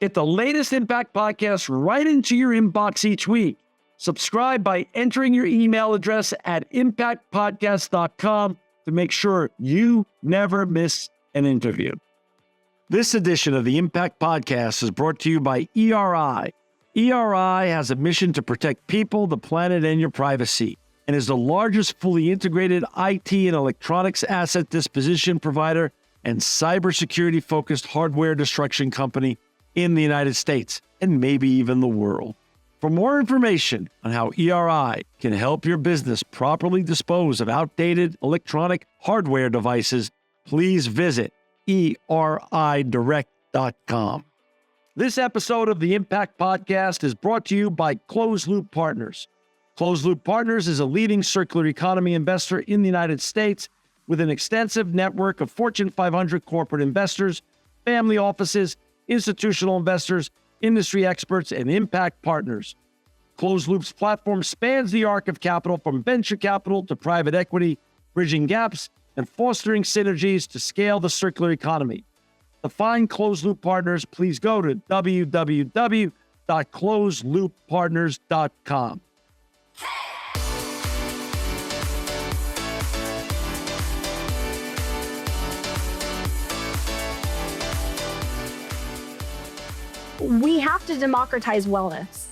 Get the latest Impact podcast right into your inbox each week. Subscribe by entering your email address at impactpodcast.com to make sure you never miss an interview. This edition of the Impact Podcast is brought to you by ERI. ERI has a mission to protect people, the planet, and your privacy, and is the largest fully integrated IT and electronics asset disposition provider and cybersecurity-focused hardware destruction company in the United States, and maybe even the world. For more information on how ERI can help your business properly dispose of outdated electronic hardware devices, please visit eridirect.com. This episode of the Impact Podcast is brought to you by Closed Loop Partners. Closed Loop Partners is a leading circular economy investor in the United States with an extensive network of Fortune 500 corporate investors, family offices, institutional investors, industry experts, and impact partners. Closed Loop's platform spans the arc of capital from venture capital to private equity, bridging gaps and fostering synergies to scale the circular economy. To find Closed Loop Partners, please go to www.closedlooppartners.com. We have to democratize wellness.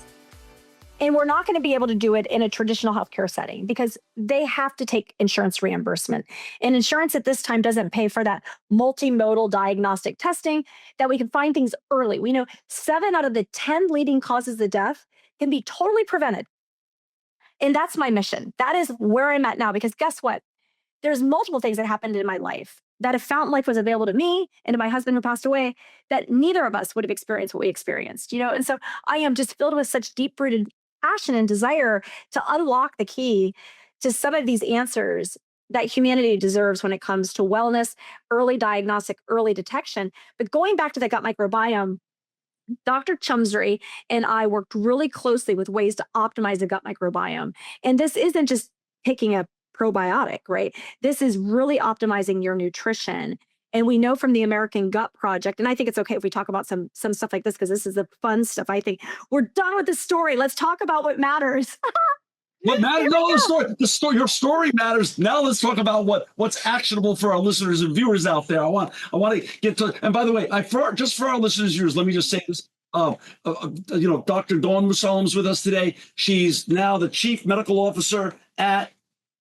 And we're not going to be able to do it in a traditional healthcare setting because they have to take insurance reimbursement. And insurance at this time doesn't pay for that multimodal diagnostic testing that we can find things early. We know 7 out of the 10 leading causes of death can be totally prevented. And that's my mission. That is where I'm at now, because guess what? There's multiple things that happened in my life that if Fountain Life was available to me and to my husband who passed away, that neither of us would have experienced what we experienced, And so I am just filled with such deep-rooted passion and desire to unlock the key to some of these answers that humanity deserves when it comes to wellness, early diagnostic, early detection. But going back to the gut microbiome, Dr. Chumsry and I worked really closely with ways to optimize the gut microbiome. And this isn't just taking a probiotic, right? This is really optimizing your nutrition. And we know from the American Gut Project, and I think it's okay if we talk about some stuff like this because this is the fun stuff. I think we're done with the story. Let's talk about what matters. What matters? No, the story. Your story matters. Now let's talk about what's actionable for our listeners and viewers out there. I want to get to. And by the way, just for our listeners and viewers, let me just say this. Dr. Dawn Mussallem is with us today. She's now the Chief Medical Officer at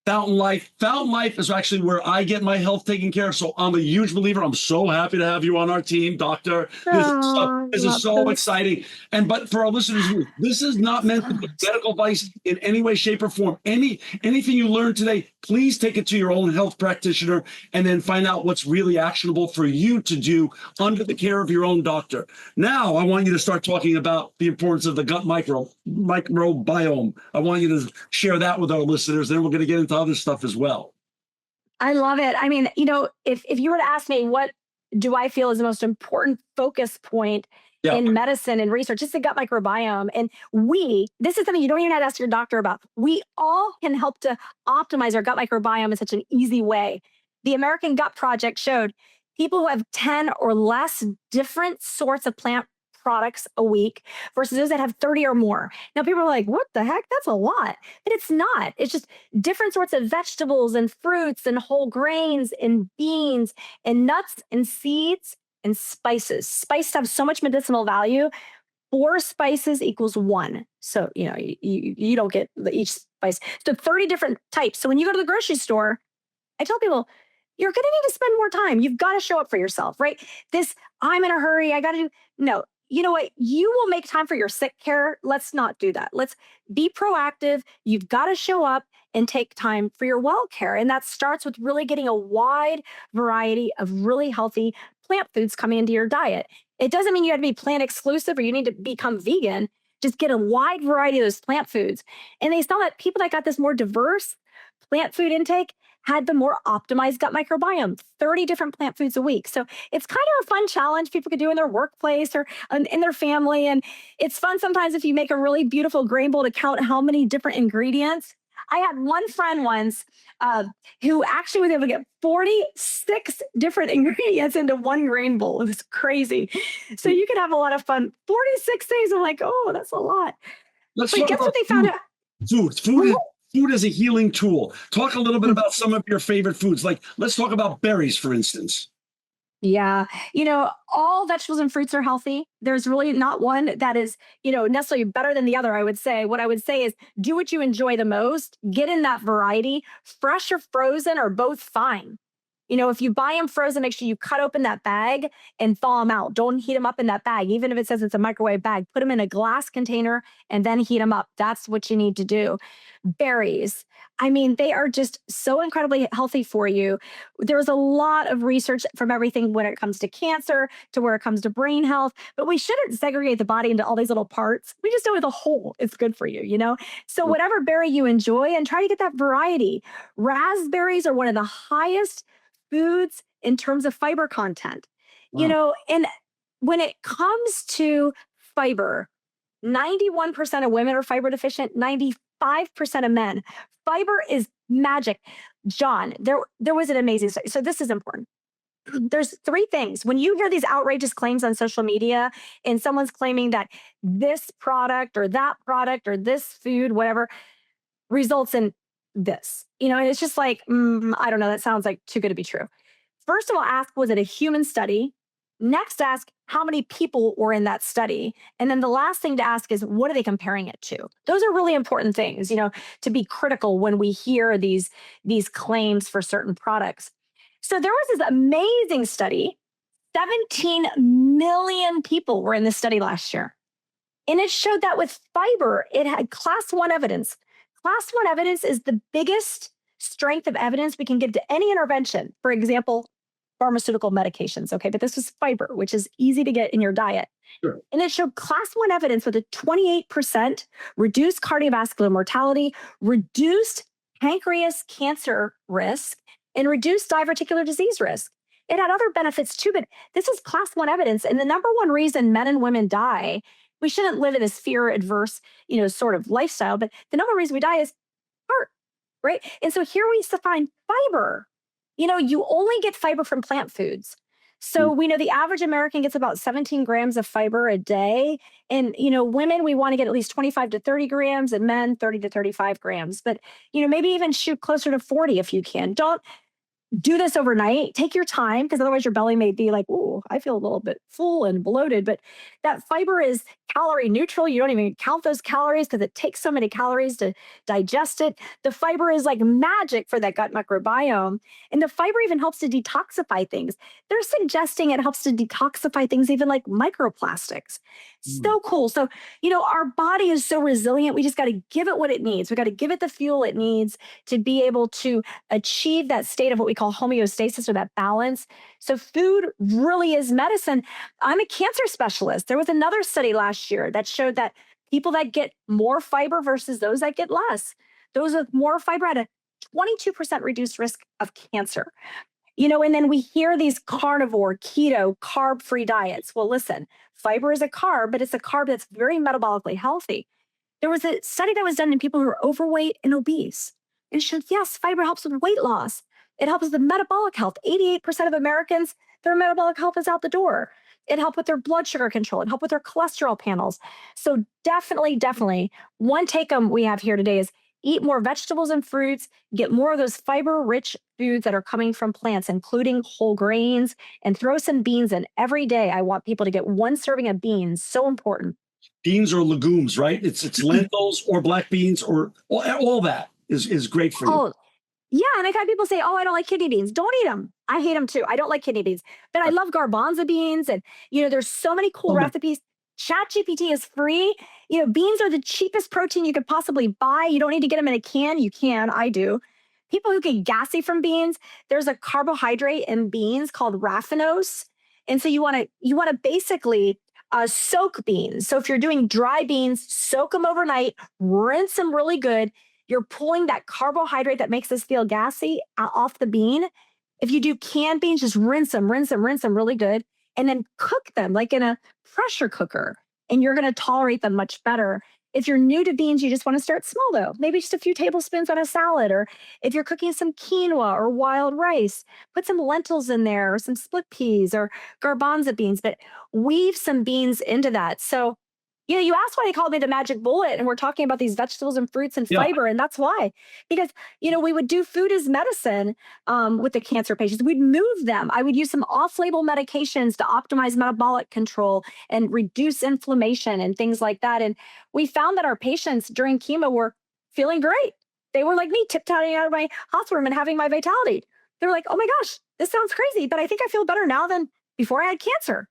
Fountain Life. Fountain Life is actually where I get my health taken care of. So I'm a huge believer. I'm so happy to have you on our team, Doctor. This is so exciting. But for our listeners, this is not meant to be medical advice in any way, shape, or form. Anything you learn today, please take it to your own health practitioner and then find out what's really actionable for you to do under the care of your own doctor. Now, I want you to start talking about the importance of the gut microbiome. I want you to share that with our listeners. Then we're going to get into other stuff as well. I love it. I mean, if you were to ask me what do I feel is the most important focus point in medicine and research, it's the gut microbiome. And this is something you don't even have to ask your doctor about. We all can help to optimize our gut microbiome in such an easy way. The American Gut Project showed people who have 10 or less different sorts of plant products a week versus those that have 30 or more. Now, people are like, what the heck? That's a lot. But it's not. It's just different sorts of vegetables and fruits and whole grains and beans and nuts and seeds and spices. Spices have so much medicinal value. 4 spices equals 1. So, you don't get each spice. So 30 different types. So when you go to the grocery store, I tell people, you're going to need to spend more time. You've got to show up for yourself, right? I'm in a hurry. I got to do, no. You know what? You will make time for your sick care. Let's not do that. Let's be proactive. You've got to show up and take time for your well care. And that starts with really getting a wide variety of really healthy plant foods coming into your diet. It doesn't mean you have to be plant exclusive or you need to become vegan. Just get a wide variety of those plant foods. And they saw that people that got this more diverse plant food intake had the more optimized gut microbiome, 30 different plant foods a week. So it's kind of a fun challenge people could do in their workplace or in their family. And it's fun sometimes if you make a really beautiful grain bowl to count how many different ingredients. I had one friend once who actually was able to get 46 different ingredients into one grain bowl. It was crazy. So you could have a lot of fun. 46 days. I'm like, oh, that's a lot. Let's But talk guess about what they found out? Food is a healing tool. Talk a little bit about some of your favorite foods. Like, let's talk about berries, for instance. Yeah. All vegetables and fruits are healthy. There's really not one that is, necessarily better than the other, I would say. What I would say is do what you enjoy the most, get in that variety. Fresh or frozen are both fine. If you buy them frozen, make sure you cut open that bag and thaw them out. Don't heat them up in that bag. Even if it says it's a microwave bag, put them in a glass container and then heat them up. That's what you need to do. Berries. I mean, they are just so incredibly healthy for you. There's a lot of research from everything when it comes to cancer to where it comes to brain health, but we shouldn't segregate the body into all these little parts. We just know as a whole, it's good for you. So whatever berry you enjoy and try to get that variety. Raspberries are one of the highest foods in terms of fiber content. And when it comes to fiber, 91% of women are fiber deficient, 95% of men. Fiber is magic. John, there was an amazing study. So this is important. There's three things. When you hear these outrageous claims on social media and someone's claiming that this product or that product or this food, whatever, results in this, and it's just like, I don't know, that sounds like too good to be true. First of all, ask, was it a human study? Next, ask how many people were in that study. And then the last thing to ask is, what are they comparing it to? Those are really important things, to be critical when we hear these claims for certain products. So there was this amazing study. 17 million people were in this study last year. And it showed that with fiber, it had class 1 evidence. Class 1 evidence is the biggest strength of evidence we can give to any intervention. For example, pharmaceutical medications. Okay, but this was fiber, which is easy to get in your diet. Sure. And it showed class 1 evidence with a 28% reduced cardiovascular mortality, reduced pancreas cancer risk, and reduced diverticular disease risk. It had other benefits too, but this is class 1 evidence. And the number one reason men and women die, we shouldn't live in this fear adverse, sort of lifestyle, but the number one reason we die is heart, right? And so here we find fiber. You only get fiber from plant foods. So we know the average American gets about 17 grams of fiber a day. And, women, we want to get at least 25 to 30 grams and men 30 to 35 grams. But, maybe even shoot closer to 40 if you can. Don't do this overnight. Take your time, because otherwise your belly may be like, oh, I feel a little bit full and bloated. But that fiber is calorie neutral. You don't even count those calories because it takes so many calories to digest it. The fiber is like magic for that gut microbiome. And the fiber even helps to detoxify things. They're suggesting it helps to detoxify things even like microplastics. So cool. So, our body is so resilient. We just got to give it what it needs. We got to give it the fuel it needs to be able to achieve that state of what we call homeostasis, or that balance. So food really is medicine. I'm a cancer specialist. There was another study last year that showed that people that get more fiber versus those that get less, those with more fiber had a 22% reduced risk of cancer. And then we hear these carnivore, keto, carb-free diets. Well, listen, fiber is a carb, but it's a carb that's very metabolically healthy. There was a study that was done in people who are overweight and obese. And it showed, yes, fiber helps with weight loss. It helps with the metabolic health. 88% of Americans, their metabolic health is out the door. It helped with their blood sugar control. It helped with their cholesterol panels. So definitely, one take home we have here today is eat more vegetables and fruits, get more of those fiber-rich foods that are coming from plants, including whole grains, and throw some beans in every day. I want people to get one serving of beans. So important. Beans or legumes, right? It's lentils or black beans or all that is great for you. Oh, yeah. And I've had people say, oh, I don't like kidney beans. Don't eat them. I hate them too. I don't like kidney beans, but I love garbanzo beans. And, there's so many cool recipes. ChatGPT is free. Beans are the cheapest protein you could possibly buy. You don't need to get them in a can. You can. I do. People who get gassy from beans, there's a carbohydrate in beans called raffinose. And so you want to basically soak beans. So if you're doing dry beans, soak them overnight, rinse them really good. You're pulling that carbohydrate that makes us feel gassy off the bean. If you do canned beans, just rinse them really good. And then cook them like in a pressure cooker, and you're going to tolerate them much better. If you're new to beans, you just want to start small though. Maybe just a few tablespoons on a salad. Or if you're cooking some quinoa or wild rice, put some lentils in there or some split peas or garbanzo beans, but weave some beans into that. So, you asked why they called me the magic bullet, and we're talking about these vegetables and fruits and Yeah. fiber, and that's why. Because we would do food as medicine with the cancer patients. We'd move them. I would use some off-label medications to optimize metabolic control and reduce inflammation and things like that. And we found that our patients during chemo were feeling great. They were like me, tiptoeing out of my hospital room and having my vitality. They were like, "Oh my gosh, this sounds crazy, but I think I feel better now than before I had cancer."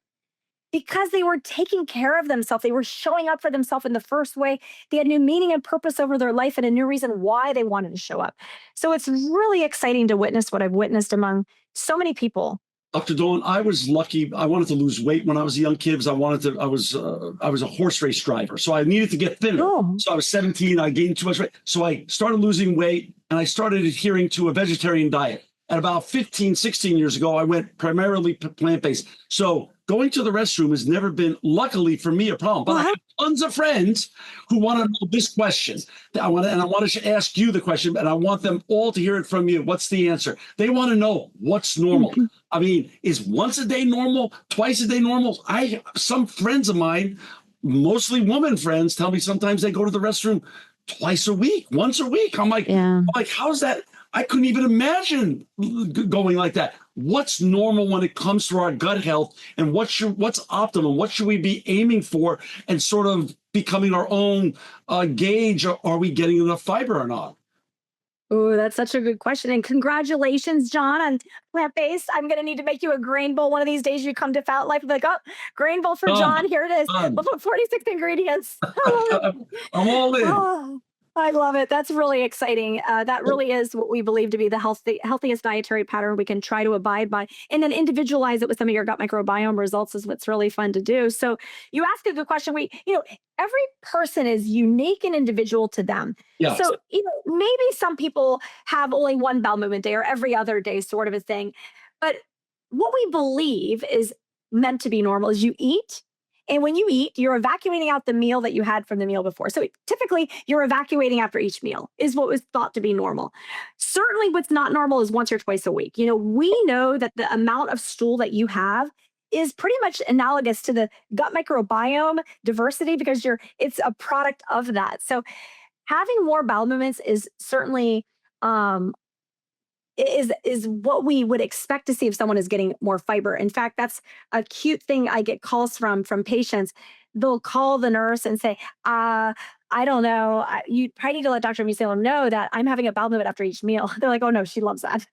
Because they were taking care of themselves. They were showing up for themselves in the first way. They had new meaning and purpose over their life and a new reason why they wanted to show up. So it's really exciting to witness what I've witnessed among so many people. Dr. Dawn, I was lucky. I wanted to lose weight when I was a young kid because I was a horse race driver. So I needed to get thinner. Oh. So I was 17. I gained too much weight. So I started losing weight and I started adhering to a vegetarian diet. And about 15, 16 years ago, I went primarily plant-based. So going to the restroom has never been, luckily for me, a problem. But I have tons of friends who want to know this question. I want to ask you the question, and I want them all to hear it from you. What's the answer? They want to know what's normal. I mean, is once a day normal? Twice a day normal? Some friends of mine, mostly woman friends, tell me sometimes they go to the restroom twice a week, once a week. I'm like, how's that? I couldn't even imagine going like that. What's normal when it comes to our gut health, and what's optimum? What should we be aiming for, and sort of becoming our own gauge? Are we getting enough fiber or not? Oh, that's such a good question. And congratulations, John, on plant-based. I'm going to need to make you a grain bowl one of these days. You come to Fat Life, like, oh, grain bowl for John. Here it is. We'll put 46 ingredients. I'm all in. Oh, I love it. That's really exciting. That really is what we believe to be the healthiest dietary pattern we can try to abide by, and then individualize it with some of your gut microbiome results is what's really fun to do. So you asked a good question. Every person is unique and individual to them. Yes. So, maybe some people have only one bowel movement day or every other day sort of a thing. But what we believe is meant to be normal is you eat. And when you eat, you're evacuating out the meal that you had from the meal before. So typically, you're evacuating after each meal is what was thought to be normal. Certainly, what's not normal is once or twice a week. We know that the amount of stool that you have is pretty much analogous to the gut microbiome diversity because it's a product of that. So having more bowel movements is certainly is what we would expect to see if someone is getting more fiber. In fact, that's a cute thing I get calls from patients. They'll call the nurse and say, I don't know. You probably need to let Dr. Mussallem know that I'm having a bowel movement after each meal. They're like, oh no, she loves that.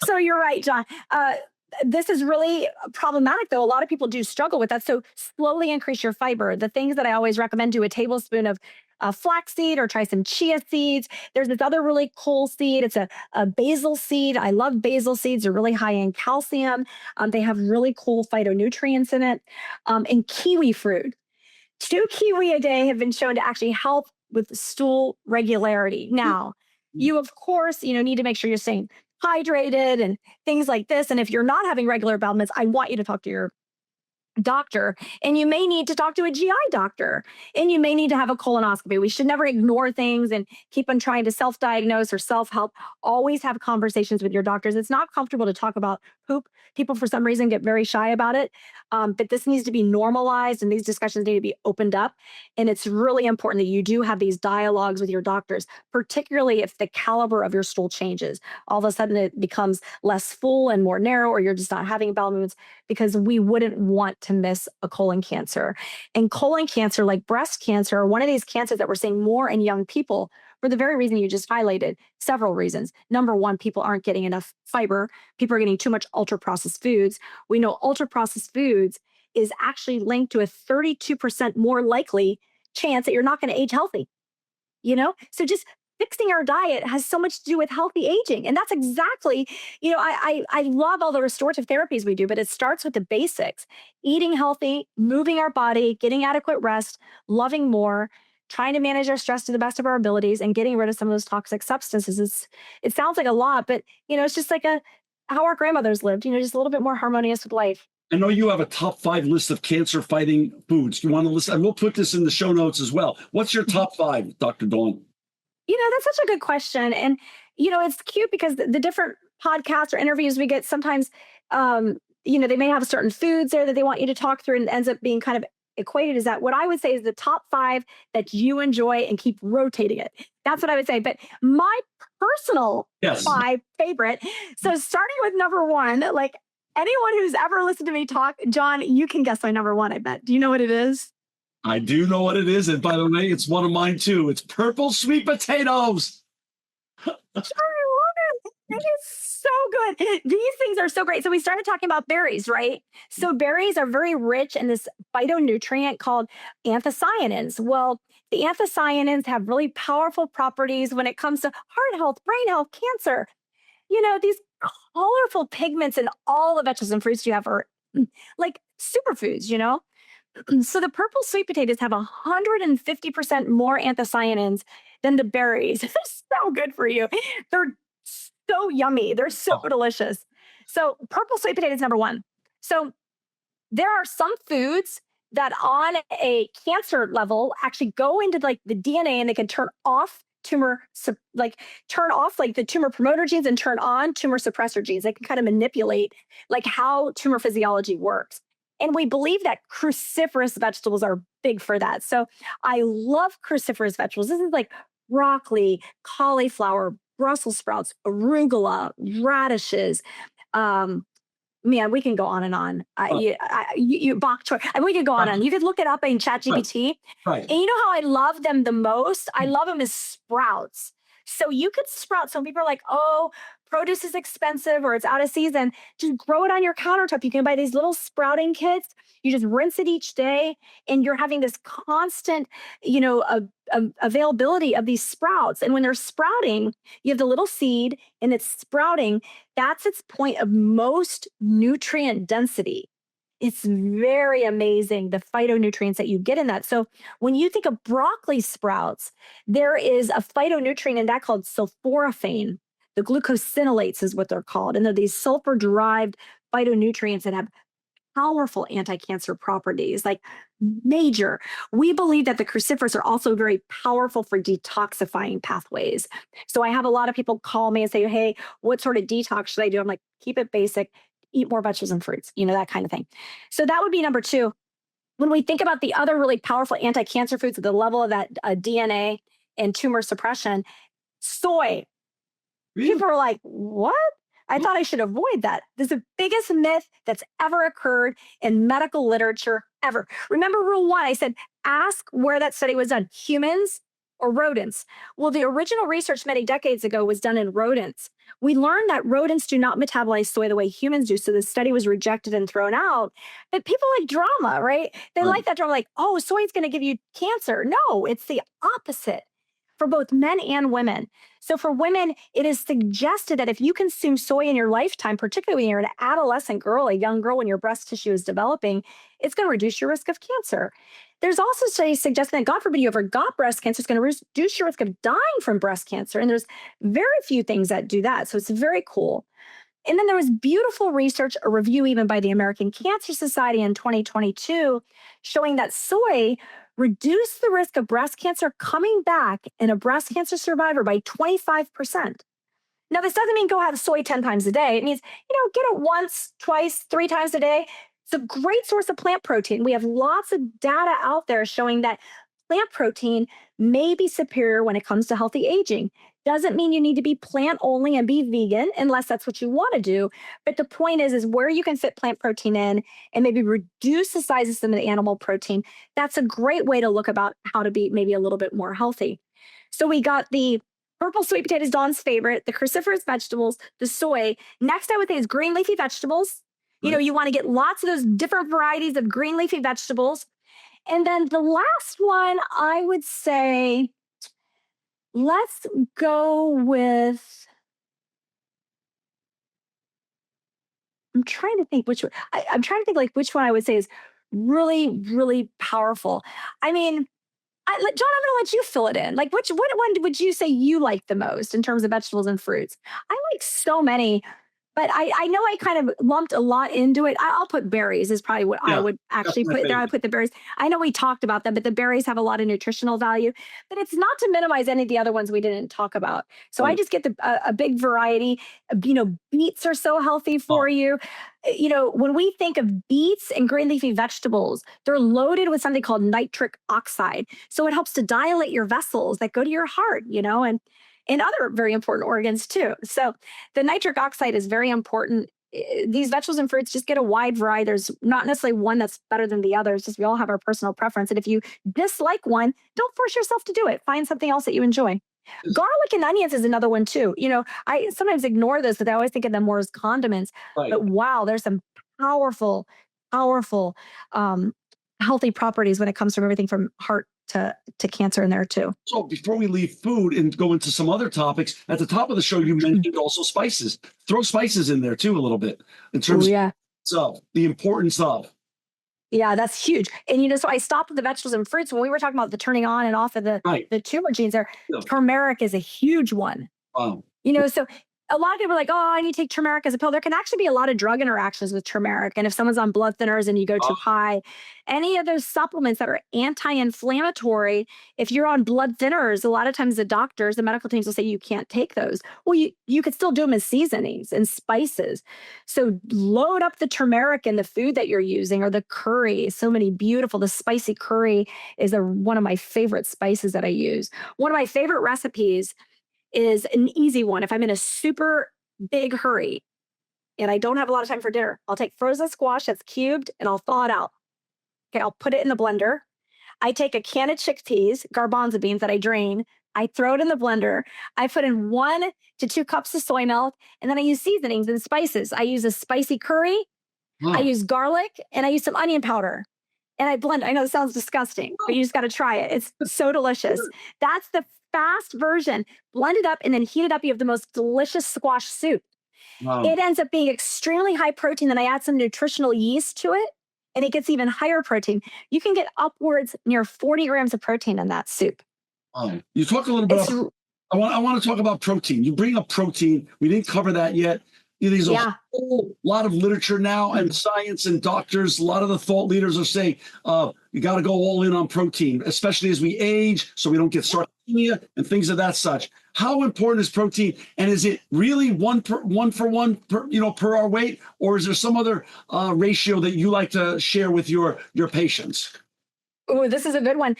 So you're right, John. This is really problematic, though. A lot of people do struggle with that. So slowly increase your fiber. The things that I always recommend, do a tablespoon of flaxseed or try some chia seeds. There's this other really cool seed. It's a basil seed. I love basil seeds. They're really high in calcium. They have really cool phytonutrients in it. And kiwi fruit. 2 kiwi a day have been shown to actually help with stool regularity. Now, you, of course, need to make sure you're staying hydrated and things like this. And if you're not having regular bowel movements, I want you to talk to your doctor, and you may need to talk to a GI doctor, and you may need to have a colonoscopy. We should never ignore things and keep on trying to self-diagnose or self-help. Always have conversations with your doctors. It's not comfortable to talk about poop. People, for some reason, get very shy about it. But this needs to be normalized, and these discussions need to be opened up. And it's really important that you do have these dialogues with your doctors, particularly if the caliber of your stool changes. All of a sudden, it becomes less full and more narrow, or you're just not having bowel movements, because we wouldn't want to miss a colon cancer. And colon cancer, like breast cancer, are one of these cancers that we're seeing more in young people for the very reason you just highlighted. Several reasons. Number one, people aren't getting enough fiber. People are getting too much ultra-processed foods. We know ultra-processed foods is actually linked to a 32% more likely chance that you're not going to age healthy. So just fixing our diet has so much to do with healthy aging. And that's exactly, I love all the restorative therapies we do, but it starts with the basics: eating healthy, moving our body, getting adequate rest, loving more, trying to manage our stress to the best of our abilities, and getting rid of some of those toxic substances. It sounds like a lot, but it's just like how our grandmothers lived, just a little bit more harmonious with life. I know you have a top 5 list of cancer fighting foods. You want to list, and we'll put this in the show notes as well. What's your top 5, Dr. Dawn? That's such a good question. And, it's cute because the different podcasts or interviews we get sometimes, they may have certain foods there that they want you to talk through, and it ends up being kind of equated as that. What I would say is the top 5 that you enjoy and keep rotating it. That's what I would say. But my personal 5 favorite. So starting with number 1, like anyone who's ever listened to me talk, John, you can guess my number 1, I bet. Do you know what it is? I do know what it is. And by the way, it's one of mine too. It's purple sweet potatoes. I love it. It is so good. These things are so great. So we started talking about berries, right? So berries are very rich in this phytonutrient called anthocyanins. Well, the anthocyanins have really powerful properties when it comes to heart health, brain health, cancer. These colorful pigments in all the vegetables and fruits you have are like superfoods. So the purple sweet potatoes have 150% more anthocyanins than the berries. They're so good for you. They're so yummy. They're so delicious. So purple sweet potatoes, number 1. So there are some foods that on a cancer level actually go into like the DNA, and they can turn off the tumor promoter genes and turn on tumor suppressor genes. They can kind of manipulate like how tumor physiology works. And we believe that cruciferous vegetables are big for that. So I love cruciferous vegetables. This is like broccoli, cauliflower, Brussels sprouts, arugula, radishes. Man, we can go on and on. Bok choy. I mean, we could go on and on. You could look it up in ChatGPT. Right. And you know how I love them the most? I love them as sprouts. So you could sprout. Some people are like, oh, produce is expensive or it's out of season. Just grow it on your countertop. You can buy these little sprouting kits. You just rinse it each day, and you're having this constant, availability of these sprouts. And when they're sprouting, you have the little seed and it's sprouting. That's its point of most nutrient density. It's very amazing, the phytonutrients that you get in that. So when you think of broccoli sprouts, there is a phytonutrient in that called sulforaphane. The glucosinolates is what they're called. And they're these sulfur-derived phytonutrients that have powerful anti-cancer properties, like major. We believe that the cruciferous are also very powerful for detoxifying pathways. So I have a lot of people call me and say, hey, what sort of detox should I do? I'm like, keep it basic, eat more vegetables and fruits, that kind of thing. So that would be number 2. When we think about the other really powerful anti-cancer foods at the level of that DNA and tumor suppression, soy. Really? People are like, what? I thought I should avoid that. This is the biggest myth that's ever occurred in medical literature ever. Remember rule 1, I said, ask where that study was done, humans or rodents. Well, the original research many decades ago was done in rodents. We learned that rodents do not metabolize soy the way humans do. So the study was rejected and thrown out. But people like drama, right? They like that drama, like, oh, soy is going to give you cancer. No, it's the opposite for both men and women. So for women, it is suggested that if you consume soy in your lifetime, particularly when you're an adolescent girl, a young girl, when your breast tissue is developing, it's going to reduce your risk of cancer. There's also studies suggesting that, God forbid, you ever got breast cancer, it's going to reduce your risk of dying from breast cancer. And there's very few things that do that. So it's very cool. And then there was beautiful research, a review even by the American Cancer Society in 2022, showing that soy reduced the risk of breast cancer coming back in a breast cancer survivor by 25%. Now, this doesn't mean go have soy 10 times a day. It means, get it once, twice, 3 times a day. It's a great source of plant protein. We have lots of data out there showing that plant protein may be superior when it comes to healthy aging. Doesn't mean you need to be plant only and be vegan unless that's what you want to do. But the point is where you can fit plant protein in and maybe reduce the size of some of the animal protein. That's a great way to look about how to be maybe a little bit more healthy. So we got the purple sweet potatoes, Dawn's favorite, the cruciferous vegetables, the soy. Next, I would say is green leafy vegetables. You want to get lots of those different varieties of green leafy vegetables. And then the last one, I would say, let's go with, I'm trying to think which one. I'm trying to think like which one I would say is really, really powerful. I mean, John, I'm going to let you fill it in. Like, what one would you say you like the most in terms of vegetables and fruits? I like so many, But I know I kind of lumped a lot into it. I'll put berries is probably what I would actually put there. I put the berries. I know we talked about them, but the berries have a lot of nutritional value. But it's not to minimize any of the other ones we didn't talk about. So I just get a big variety. Beets are so healthy for you. When we think of beets and green leafy vegetables, they're loaded with something called nitric oxide. So it helps to dilate your vessels that go to your heart, and other very important organs too. So the nitric oxide is very important. These vegetables and fruits just get a wide variety. There's not necessarily one that's better than the others. Just we all have our personal preference. And if you dislike one, don't force yourself to do it. Find something else that you enjoy. Garlic and onions is another one too. I sometimes ignore those, but I always think of them more as condiments. Right. But wow, there's some powerful, powerful, healthy properties when it comes from everything from heart to cancer in there too. So before we leave food and go into some other topics, at the top of the show, you mentioned also spices. Throw spices in there too a little bit in terms of the importance of. Yeah, that's huge. And so I stopped with the vegetables and fruits when we were talking about the turning on and off of the tumor genes there. Yeah. Turmeric is a huge one. Wow. So a lot of people are like, oh, I need to take turmeric as a pill. There can actually be a lot of drug interactions with turmeric. And if someone's on blood thinners and you go too high, any of those supplements that are anti-inflammatory, if you're on blood thinners, a lot of times the medical teams will say you can't take those. Well, you could still do them as seasonings and spices. So load up the turmeric in the food that you're using, or the curry. So many beautiful, the spicy curry is one of my favorite spices that I use. One of my favorite recipes is an easy one. If I'm in a super big hurry and I don't have a lot of time for dinner, I'll take frozen squash that's cubed and I'll thaw it out. Okay, I'll put it in the blender. I take a can of chickpeas, garbanzo beans that I drain. I throw it in the blender. I put in 1 to 2 cups of soy milk, and then I use seasonings and spices. I use a spicy curry. I use garlic, and I use some onion powder. And I blend. I know this sounds disgusting, but you just got to try it. It's so delicious. That's the fast version. Blend it up and then heat it up. You have the most delicious squash soup. Wow. It ends up being extremely high protein. Then I add some nutritional yeast to it, and it gets even higher protein. You can get upwards near 40 grams of protein in that soup. Wow. You talk a little bit. I want to talk about protein. You bring up protein. We didn't cover that yet. There's a whole lot of literature now and science and doctors. A lot of the thought leaders are saying you got to go all in on protein, especially as we age, so we don't get sarcopenia and things of that such. How important is protein, and is it really one for one per our weight, or is there some other ratio that you like to share with your patients? Oh, this is a good one.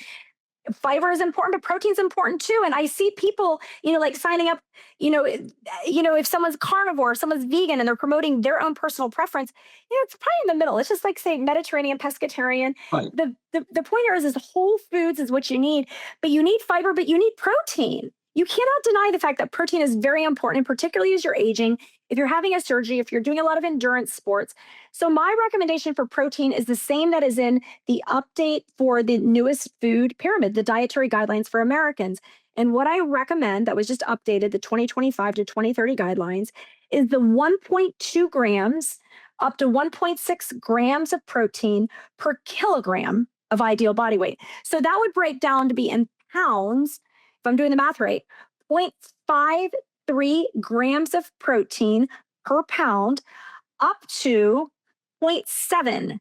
Fiber is important, but protein is important too. And I see people, like signing up, if someone's carnivore, someone's vegan, and they're promoting their own personal preference, it's probably in the middle. It's just like, say, Mediterranean, pescatarian. Right. The point here is whole foods is what you need, but you need fiber, but you need protein. You cannot deny the fact that protein is very important, and particularly as you're aging, if you're having a surgery, if you're doing a lot of endurance sports. So my recommendation for protein is the same that is in the update for the newest food pyramid, the dietary guidelines for Americans. And what I recommend that was just updated, the 2025 to 2030 guidelines, is the 1.2 grams up to 1.6 grams of protein per kilogram of ideal body weight. So that would break down to be in pounds, if I'm doing the math right, 0.53 grams of protein per pound up to 0.7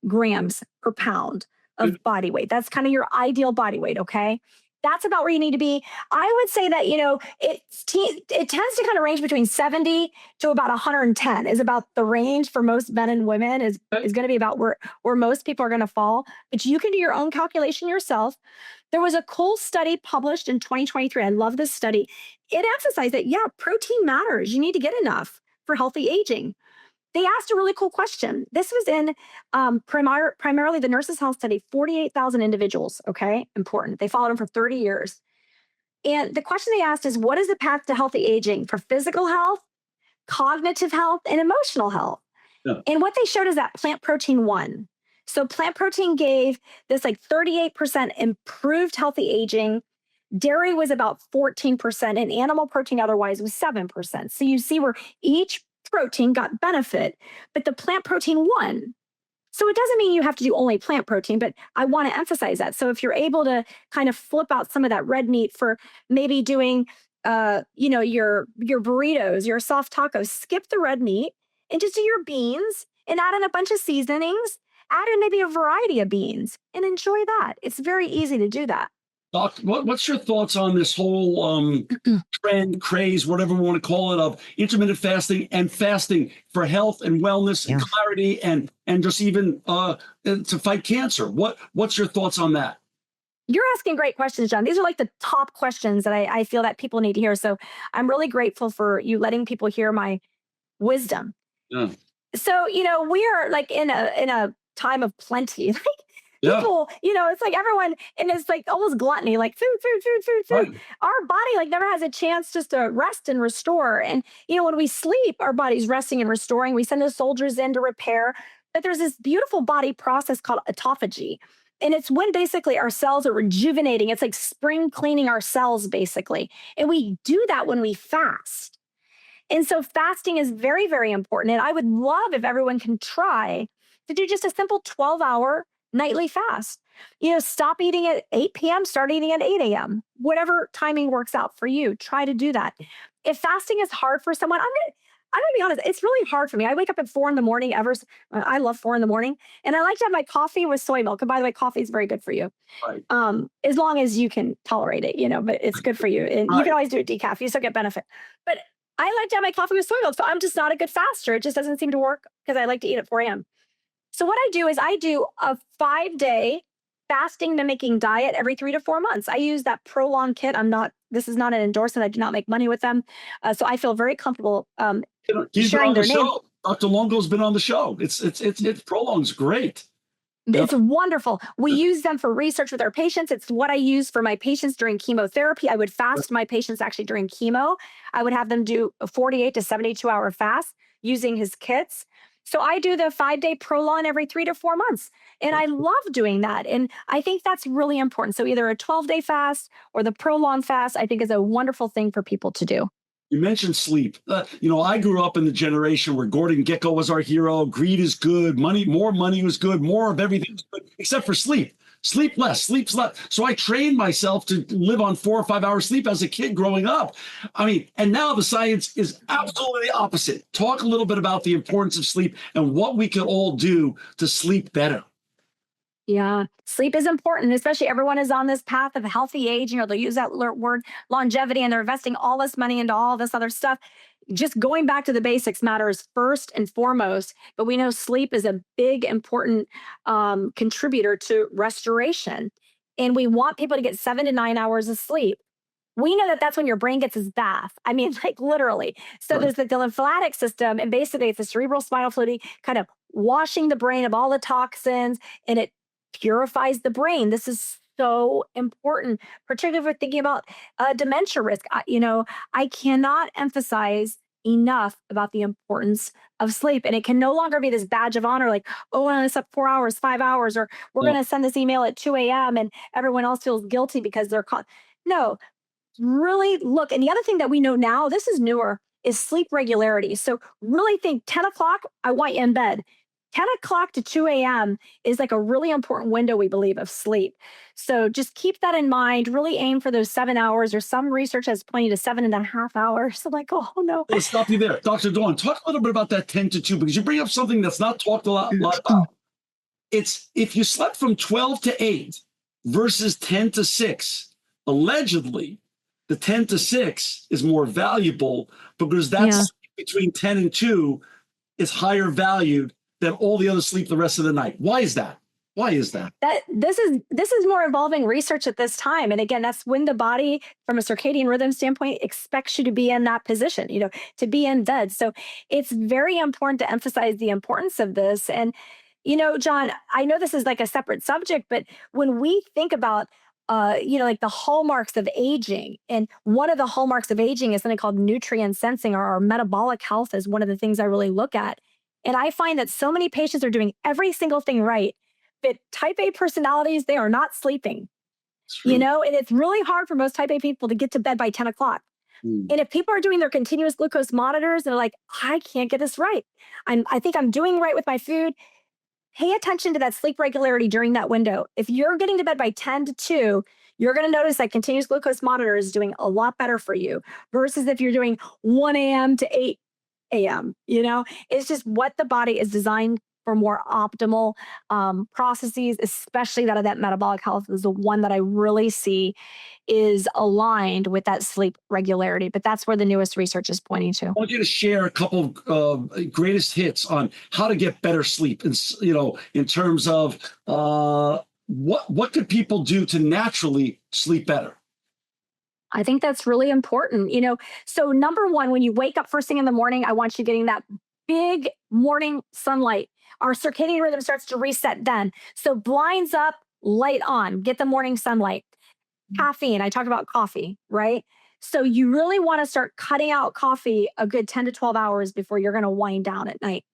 grams per pound of body weight. That's kind of your ideal body weight, okay? That's about where you need to be. I would say that, it tends to kind of range between 70 to about 110 is about the range for most men and women is going to be about where most people are going to fall. But you can do your own calculation yourself. There was a cool study published in 2023. I love this study. It emphasized that, protein matters. You need to get enough for healthy aging. They asked a really cool question. This was in primarily the Nurses' Health Study, 48,000 individuals, okay? Important. They followed them for 30 years. And the question they asked is, what is the path to healthy aging for physical health, cognitive health, and emotional health? Yeah. And what they showed is that plant protein won. So plant protein gave this 38% improved healthy aging. Dairy was about 14%, and animal protein otherwise was 7%. So you see where each protein got benefit, but the plant protein won. So it doesn't mean you have to do only plant protein, but I want to emphasize that. So if you're able to kind of flip out some of that red meat for maybe doing your burritos, your soft tacos, skip the red meat and just do your beans and add in a bunch of seasonings, add in maybe a variety of beans and enjoy that. It's very easy to do that. Doc, what's your thoughts on this whole trend, craze, whatever we want to call it, of intermittent fasting and fasting for health and wellness and clarity and just even to fight cancer? What's your thoughts on that? You're asking great questions, John. These are like the top questions that I feel that people need to hear. So I'm really grateful for you letting people hear my wisdom. Yeah. So, we are like in a time of plenty. Like people, it's like everyone, and it's like almost gluttony, like food, food, food, food, food. Right. Our body like never has a chance just to rest and restore. And when we sleep, our body's resting and restoring. We send the soldiers in to repair. But there's this beautiful body process called autophagy. And it's when basically our cells are rejuvenating. It's like spring cleaning our cells, basically. And we do that when we fast. And so fasting is very, very important. And I would love if everyone can try to do just a simple 12-hour nightly fast. Stop eating at 8 p.m., start eating at 8 a.m., whatever timing works out for you. Try to do that. If fasting is hard for someone, I'm gonna be honest, it's really hard for me. I wake up at 4 in the morning. I love 4 in the morning. And I like to have my coffee with soy milk. And by the way, coffee is very good for you. Right. As long as you can tolerate it, but it's good for you. And you can always do it decaf. You still get benefit. But I like to have my coffee with soy milk. So I'm just not a good faster. It just doesn't seem to work because I like to eat at 4 a.m. So what I do is I do a 5-day fasting mimicking diet every 3 to 4 months. I use that Prolong kit. This is not an endorsement. I do not make money with them. So I feel very comfortable He's sharing been on their the name. show. Dr. Longo's been on the show. It's Prolong's great. It's wonderful. We use them for research with our patients. It's what I use for my patients during chemotherapy. I would fast my patients actually during chemo. I would have them do a 48 to 72-hour fast using his kits. So I do the 5-day Prolong every 3 to 4 months. And I love doing that. And I think that's really important. So either a 12-day fast or the Prolong fast, I think is a wonderful thing for people to do. You mentioned sleep. I grew up in the generation where Gordon Gekko was our hero. Greed is good. More money was good. More of everything was good, except for sleep. Sleep less, sleep less. So I trained myself to live on 4 or 5 hours sleep as a kid growing up. And now the science is absolutely the opposite. Talk a little bit about the importance of sleep and what we can all do to sleep better. Yeah, sleep is important, especially everyone is on this path of healthy age. They'll use that word longevity and they're investing all this money into all this other stuff. Just going back to the basics matters first and foremost. But we know sleep is a big, important contributor to restoration. And we want people to get 7 to 9 hours of sleep. We know that that's when your brain gets its bath. Like literally. So there's the lymphatic system, and basically it's the cerebral spinal fluid kind of washing the brain of all the toxins, and it purifies the brain. This is so important, particularly if we're thinking about dementia risk. I cannot emphasize enough about the importance of sleep. And it can no longer be this badge of honor, like, oh, I slept 4 hours, 5 hours, or we're going to send this email at 2 a.m. and everyone else feels guilty because they're caught. No, really look. And the other thing that we know now, this is newer, is sleep regularity. So really think 10 o'clock, I want you in bed. 10 o'clock to 2 a.m. is like a really important window, we believe, of sleep. So just keep that in mind. Really aim for those 7 hours, or some research has pointed to 7.5 hours. I'm like, oh no. Let's stop you there. Dr. Dawn, talk a little bit about that 10 to 2, because you bring up something that's not talked a lot about. It's if you slept from 12 to 8 versus 10 to 6, allegedly, the 10 to 6 is more valuable because that's between 10 and 2 is higher valued than all the other sleep the rest of the night. Why is that? This is more involving research at this time. And again, that's when the body, from a circadian rhythm standpoint, expects you to be in that position, to be in bed. So it's very important to emphasize the importance of this. And, John, I know this is like a separate subject, but when we think about like the hallmarks of aging. And one of the hallmarks of aging is something called nutrient sensing, or our metabolic health is one of the things I really look at. And I find that so many patients are doing every single thing right, but type A personalities, they are not sleeping, and it's really hard for most type A people to get to bed by 10 o'clock. And if people are doing their continuous glucose monitors, they're like, I can't get this right. I think I'm doing right with my food. pay attention to that sleep regularity during that window. If you're getting to bed by 10 to 2, you're going to notice that continuous glucose monitor is doing a lot better for you versus if you're doing 1 a.m. to 8 a.m. It's just what the body is designed for more optimal processes, especially that of that metabolic health is the one that I really see is aligned with that sleep regularity. But that's where the newest research is pointing to. I want you to share a couple of greatest hits on how to get better sleep, and in terms of what could people do to naturally sleep better. I think that's really important. So number one, when you wake up first thing in the morning, I want you getting that big morning sunlight. Our circadian rhythm starts to reset then. So blinds up, light on, get the morning sunlight. Caffeine, I talked about coffee, right? So you really want to start cutting out coffee a good 10 to 12 hours before you're going to wind down at night.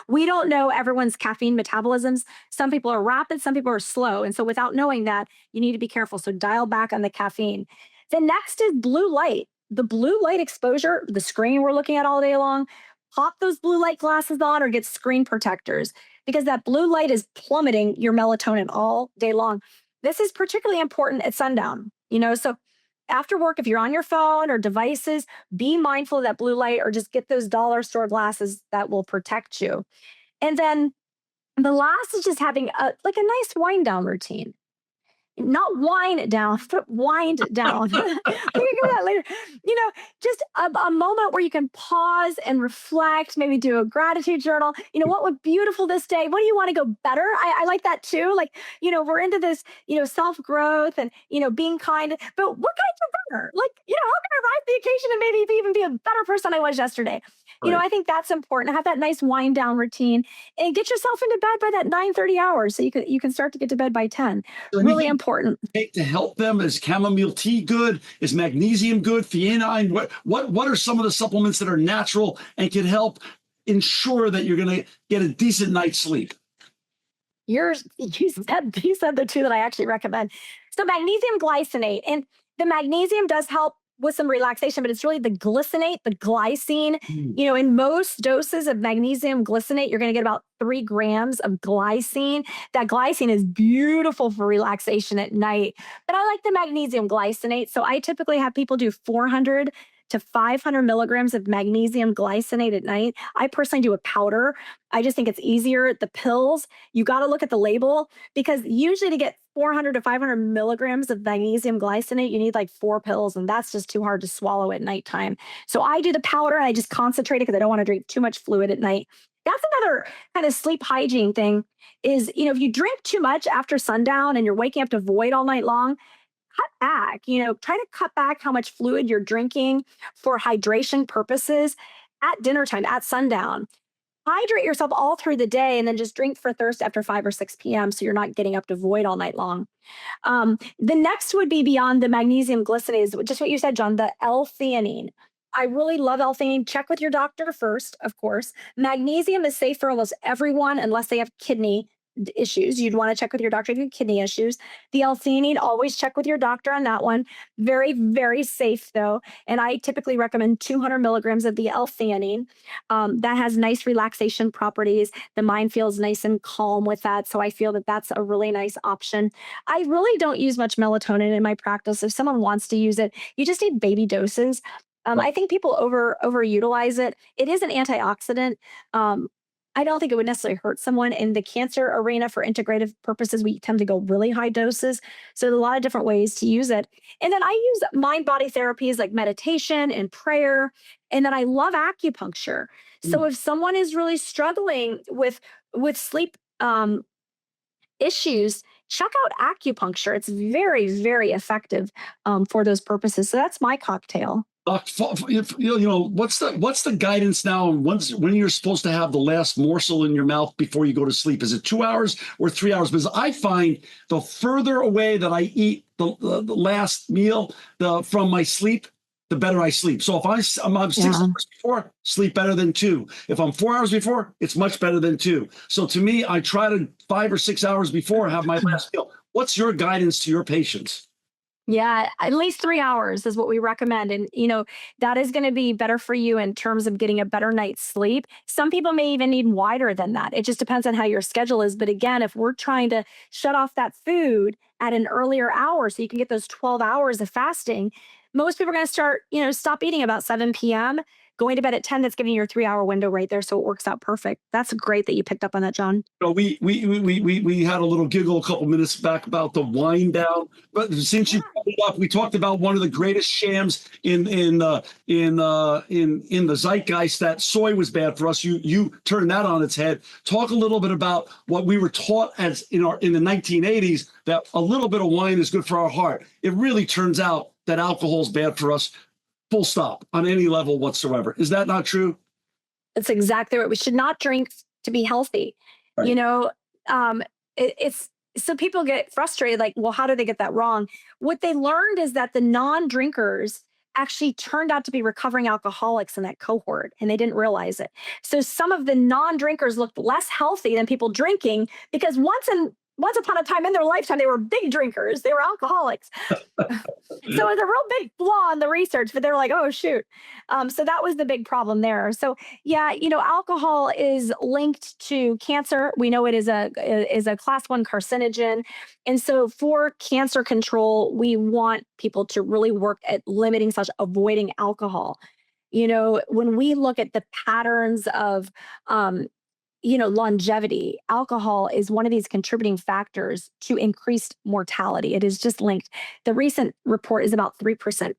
We don't know everyone's caffeine metabolisms. Some people are rapid, some people are slow. And so without knowing that, you need to be careful. So dial back on the caffeine. The next is blue light. The blue light exposure, the screen we're looking at all day long, pop those blue light glasses on or get screen protectors because that blue light is plummeting your melatonin all day long. This is particularly important at sundown, so after work, if you're on your phone or devices, be mindful of that blue light or just get those dollar store glasses that will protect you. And then the last is just having a nice wind down routine. Not wind down, but wind down. We can do that later. Just a moment where you can pause and reflect, maybe do a gratitude journal. What would beautiful this day? What do you want to go better? I like that too. We're into this, self-growth and, being kind, but what kind of better? How can I rise to the occasion and maybe even be a better person I was yesterday? Right. I think that's important. Have that nice wind down routine and get yourself into bed by that 9:30 hours so you can start to get to bed by 10. Really important. Take to help them? Is chamomile tea good? Is magnesium good? Theanine? What are some of the supplements that are natural and can help ensure that you're going to get a decent night's sleep? You said the two that I actually recommend. So magnesium glycinate, and the magnesium does help with some relaxation, but it's really the glycinate, the glycine. In most doses of magnesium glycinate, you're going to get about 3 grams of glycine. That glycine is beautiful for relaxation at night, but I like the magnesium glycinate. So I typically have people do 400 to 500 milligrams of magnesium glycinate at night. I personally do a powder. I just think it's easier. The pills, you got to look at the label because usually to get 400 to 500 milligrams of magnesium glycinate, you need 4 pills, and that's just too hard to swallow at nighttime. So I do the powder and I just concentrate it because I don't want to drink too much fluid at night. That's another kind of sleep hygiene thing is, if you drink too much after sundown and you're waking up to void all night long, cut back, try to cut back how much fluid you're drinking for hydration purposes at dinner time, at sundown. Hydrate yourself all through the day and then just drink for thirst after 5 or 6 p.m. so you're not getting up to void all night long. The next would be beyond the magnesium glycinate is just what you said, John, the L-theanine. I really love L-theanine. Check with your doctor first, of course. Magnesium is safe for almost everyone unless they have kidney issues. You'd want to check with your doctor if you have kidney issues. The L-theanine, always check with your doctor on that one. Very, very safe though. And I typically recommend 200 milligrams of the L-theanine. That has nice relaxation properties. The mind feels nice and calm with that. So I feel that that's a really nice option. I really don't use much melatonin in my practice. If someone wants to use it, you just need baby doses. I think people overutilize it. It is an antioxidant. I don't think it would necessarily hurt someone in the cancer arena for integrative purposes. We tend to go really high doses. So there's a lot of different ways to use it. And then I use mind body therapies like meditation and prayer. And then I love acupuncture. So if someone is really struggling with sleep issues, check out acupuncture. It's very, very effective for those purposes. So that's my cocktail. What's the guidance now on when you're supposed to have the last morsel in your mouth before you go to sleep? Is it 2 hours or 3 hours? Because I find the further away that I eat the last meal from my sleep, the better I sleep. So if I'm 6 hours before, sleep better than 2. If I'm 4 hours before, it's much better than 2. So to me, I try to 5 or 6 hours before have my last meal. What's your guidance to your patients? Yeah, at least 3 hours is what we recommend. And, that is going to be better for you in terms of getting a better night's sleep. Some people may even need wider than that. It just depends on how your schedule is. But again, if we're trying to shut off that food at an earlier hour so you can get those 12 hours of fasting, most people are going to start, stop eating about 7 p.m., going to bed at 10. That's giving you your 3 hour window right there. So it works out perfect. That's great that you picked up on that, John. We had a little giggle a couple minutes back about the wind down, but since you brought it up, we talked about one of the greatest shams in the zeitgeist, that soy was bad for us. You turned that on its head. Talk a little bit about what we were taught as in the 1980s, that a little bit of wine is good for our heart. It really turns out that alcohol is bad for us. Full stop, on any level whatsoever. Is that not true? That's exactly right. We should not drink to be healthy. Right. You know, it's so people get frustrated, like, well, how did they get that wrong? What they learned is that the non-drinkers actually turned out to be recovering alcoholics in that cohort, and they didn't realize it. So some of the non-drinkers looked less healthy than people drinking because once upon a time in their lifetime, they were big drinkers. They were alcoholics. So it's a real big flaw in the research, but they're like, oh, shoot. So that was the big problem there. So yeah, alcohol is linked to cancer. We know it is a class 1 carcinogen. And so for cancer control, we want people to really work at limiting / avoiding alcohol. When we look at the patterns of longevity, alcohol is one of these contributing factors to increased mortality. It is just linked. The recent report is about 3%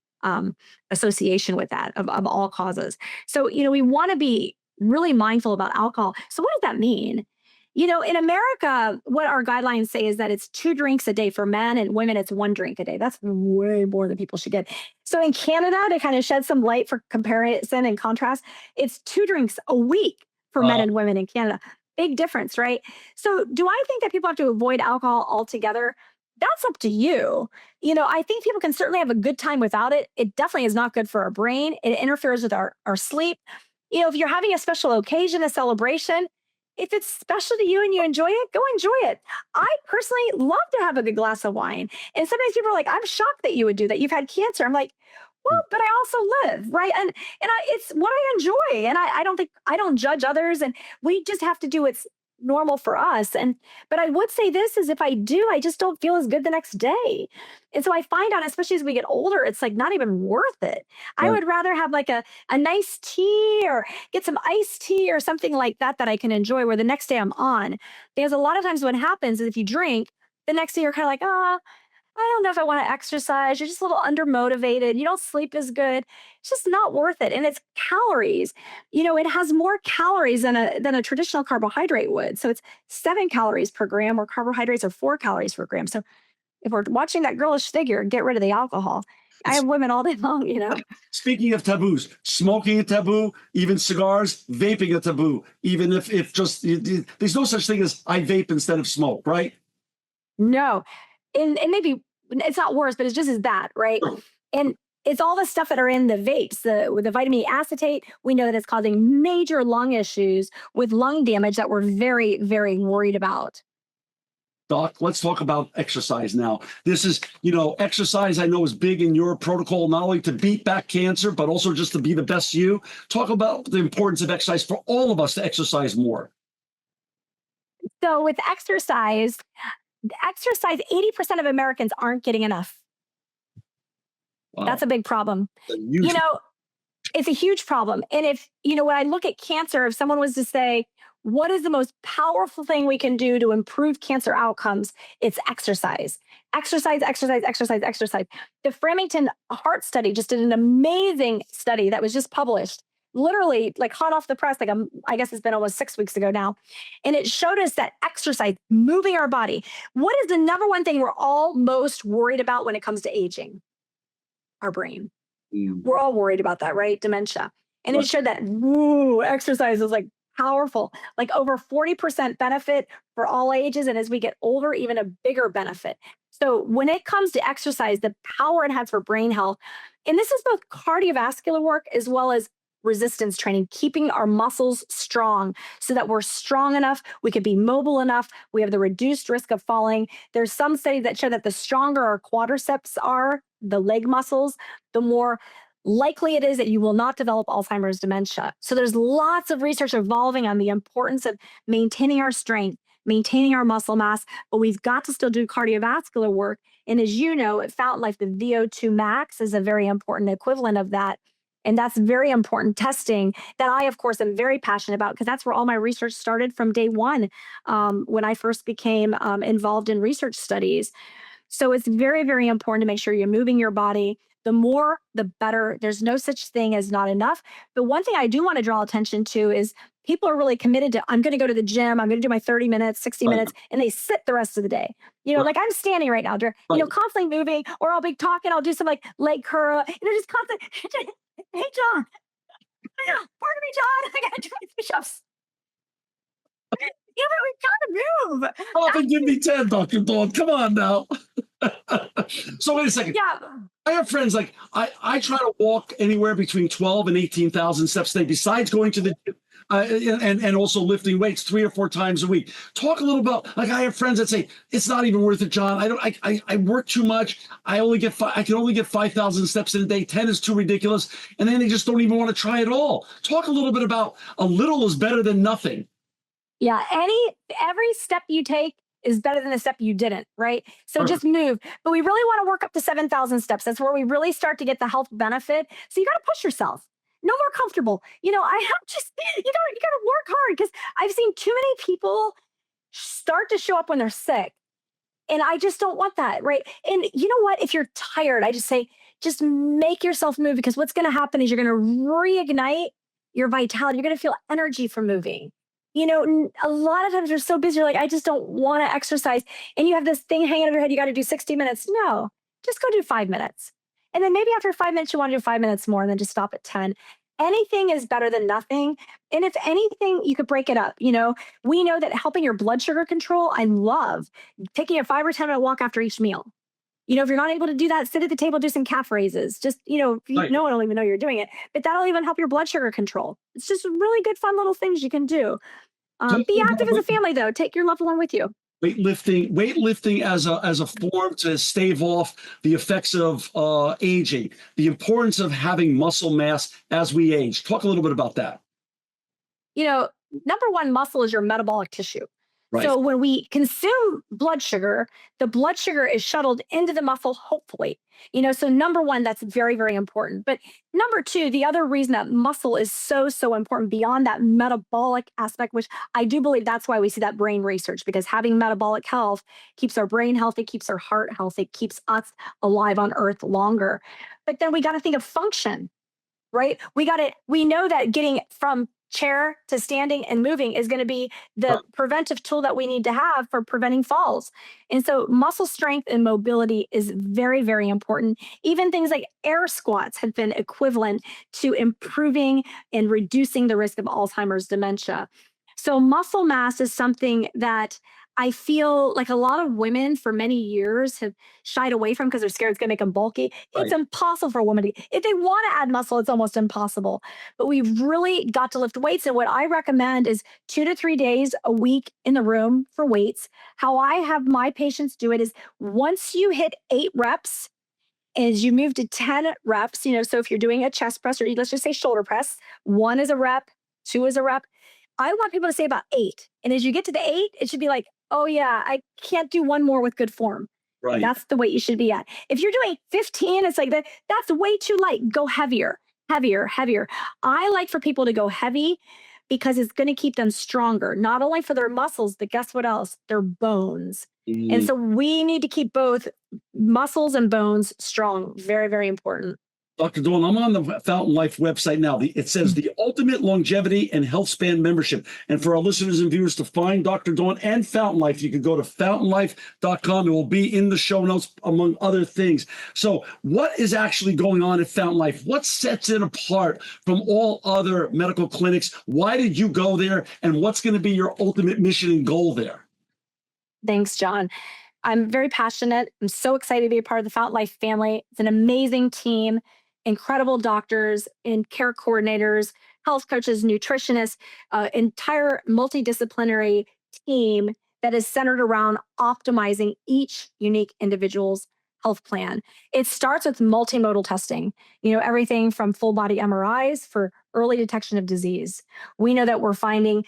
association with that of all causes. So, we want to be really mindful about alcohol. So, what does that mean? In America, what our guidelines say is that it's 2 drinks a day for men, and women, it's 1 drink a day. That's way more than people should get. So in Canada, to kind of shed some light for comparison and contrast, it's 2 drinks a week for men and women in Canada. Big difference, right? So do I think that people have to avoid alcohol altogether? That's up to you. I think people can certainly have a good time without it. It definitely is not good for our brain. It interferes with our sleep. If you're having a special occasion, a celebration, if it's special to you and you enjoy it, go enjoy it. I personally love to have a good glass of wine. And sometimes people are like, I'm shocked that you would do that. You've had cancer. I'm like, well, but I also live, right? And it's what I enjoy. And I don't judge others. And we just have to do what's normal for us. But I would say this is, if I do, I just don't feel as good the next day. And so I find out, especially as we get older, it's like not even worth it. I would rather have like a nice tea or get some iced tea or something like that I can enjoy, where the next day I'm on. Because a lot of times what happens is if you drink, the next day you're kind of like, I don't know if I want to exercise. You're just a little undermotivated. You don't sleep as good. It's just not worth it. And it's calories. It has more calories than a traditional carbohydrate would. So it's 7 calories per gram, where carbohydrates are 4 calories per gram. So if we're watching that girlish figure, get rid of the alcohol. I have women all day long. Speaking of taboos, smoking a taboo, even cigars, vaping a taboo, even if just there's no such thing as I vape instead of smoke, right? No. And maybe it's not worse, but it's just as bad, right? And it's all the stuff that are in the vapes, with the vitamin E acetate. We know that it's causing major lung issues with lung damage that we're very, very worried about. Doc, let's talk about exercise now. This is, exercise I know is big in your protocol, not only to beat back cancer, but also just to be the best you. Talk about the importance of exercise for all of us to exercise more. So with exercise, 80% of Americans aren't getting enough. Wow. That's a big problem. It's a huge problem. And if, when I look at cancer, if someone was to say, what is the most powerful thing we can do to improve cancer outcomes? It's exercise. Exercise, exercise, exercise, exercise. The Framingham Heart Study just did an amazing study that was just published, literally like hot off the press, I guess it's been almost 6 weeks ago now. And it showed us that exercise, moving our body. What is the number one thing we're all most worried about when it comes to aging? Our brain. We're all worried about that, right? Dementia. And it showed that exercise is like powerful, like over 40% benefit for all ages. And as we get older, even a bigger benefit. So when it comes to exercise, the power it has for brain health, and this is both cardiovascular work as well as resistance training, keeping our muscles strong so that we're strong enough, we could be mobile enough, we have the reduced risk of falling. There's some studies that show that the stronger our quadriceps are, the leg muscles, the more likely it is that you will not develop Alzheimer's dementia. So there's lots of research evolving on the importance of maintaining our strength, maintaining our muscle mass, but we've got to still do cardiovascular work. And as you know, at Fountain Life, the VO2 max is a very important equivalent of that. And that's very important testing that I, of course, am very passionate about, because that's where all my research started from day one, when I first became involved in research studies. So it's very, very important to make sure you're moving your body. The more, the better. There's no such thing as not enough. But one thing I do want to draw attention to is people are really committed to, I'm going to go to the gym, I'm going to do my 30 minutes, 60 minutes, and they sit the rest of the day. Like I'm standing right now, constantly moving, or I'll be talking, I'll do some like leg curl, just constantly, hey, John, pardon me, John, I got to do my push-ups. But we gotta move. Oh, give me 10, Dr. Dawn. Come on now. So wait a second. Yeah. I have friends like I try to walk anywhere between 12 and 18,000 steps a day, besides going to the gym. And also lifting weights 3 or 4 times a week. Talk a little about, like, I have friends that say it's not even worth it, John. I work too much. I can only get 5,000 steps in a day. 10 is too ridiculous, and then they just don't even want to try at all. Talk a little bit about a little is better than nothing. Yeah, every step you take is better than the step you didn't, right? So just move. But we really want to work up to 7,000 steps. That's where we really start to get the health benefit. So you got to push yourself. No more comfortable. I have you got to work hard, because I've seen too many people start to show up when they're sick. And I just don't want that, right? And you know what? If you're tired, I just say, just make yourself move, because what's going to happen is you're going to reignite your vitality. You're going to feel energy from moving. A lot of times you're so busy, you're like, I just don't want to exercise. And you have this thing hanging over your head, you got to do 60 minutes. No, just go do 5 minutes. And then maybe after 5 minutes, you want to do 5 minutes more, and then just stop at 10. Anything is better than nothing. And if anything, you could break it up. We know that helping your blood sugar control, I love taking a 5 or 10 minute walk after each meal. If you're not able to do that, sit at the table, do some calf raises. Just, Right. No one will even know you're doing it, but that'll even help your blood sugar control. It's just really good, fun little things you can do. Be active as a family, though. Take your loved one with you. Weightlifting as a form to stave off the effects of aging, the importance of having muscle mass as we age. Talk a little bit about that. Number one, muscle is your metabolic tissue. Right. So when we consume blood sugar, the blood sugar is shuttled into the muscle, hopefully. So number one, that's very, very important. But number two, the other reason that muscle is so, so important beyond that metabolic aspect, which I do believe that's why we see that brain research, because having metabolic health keeps our brain healthy, keeps our heart healthy, keeps us alive on earth longer. But then we got to think of function, right? We know that getting from chair to standing and moving is going to be the preventive tool that we need to have for preventing falls. And so muscle strength and mobility is very, very important. Even things like air squats have been equivalent to improving and reducing the risk of Alzheimer's dementia. So muscle mass is something that I feel like a lot of women for many years have shied away from, because they're scared it's going to make them bulky. Right. It's impossible for a woman if they want to add muscle, it's almost impossible. But we've really got to lift weights. And what I recommend is 2 to 3 days a week in the room for weights. How I have my patients do it is, once you hit 8 reps, as you move to 10 reps, so if you're doing a chest press, or let's just say shoulder press, 1 is a rep, 2 is a rep. I want people to say about 8. And as you get to the 8, it should be like, oh yeah, I can't do 1 more with good form. Right. That's the weight you should be at. If you're doing 15, it's like that's way too light. Go heavier, heavier, heavier. I like for people to go heavy, because it's going to keep them stronger, not only for their muscles, but guess what else? Their bones. And so we need to keep both muscles and bones strong. Very, very important. Dr. Dawn, I'm on the Fountain Life website now. It says the Ultimate Longevity and Health Span Membership. And for our listeners and viewers to find Dr. Dawn and Fountain Life, you can go to fountainlife.com. It will be in the show notes, among other things. So what is actually going on at Fountain Life? What sets it apart from all other medical clinics? Why did you go there? And what's going to be your ultimate mission and goal there? Thanks, John. I'm very passionate. I'm so excited to be a part of the Fountain Life family. It's an amazing team. incredible doctors and care coordinators, health coaches, nutritionists, entire multidisciplinary team that is centered around optimizing each unique individual's health plan. It starts with multimodal testing, everything from full body MRIs for early detection of disease. We know that we're finding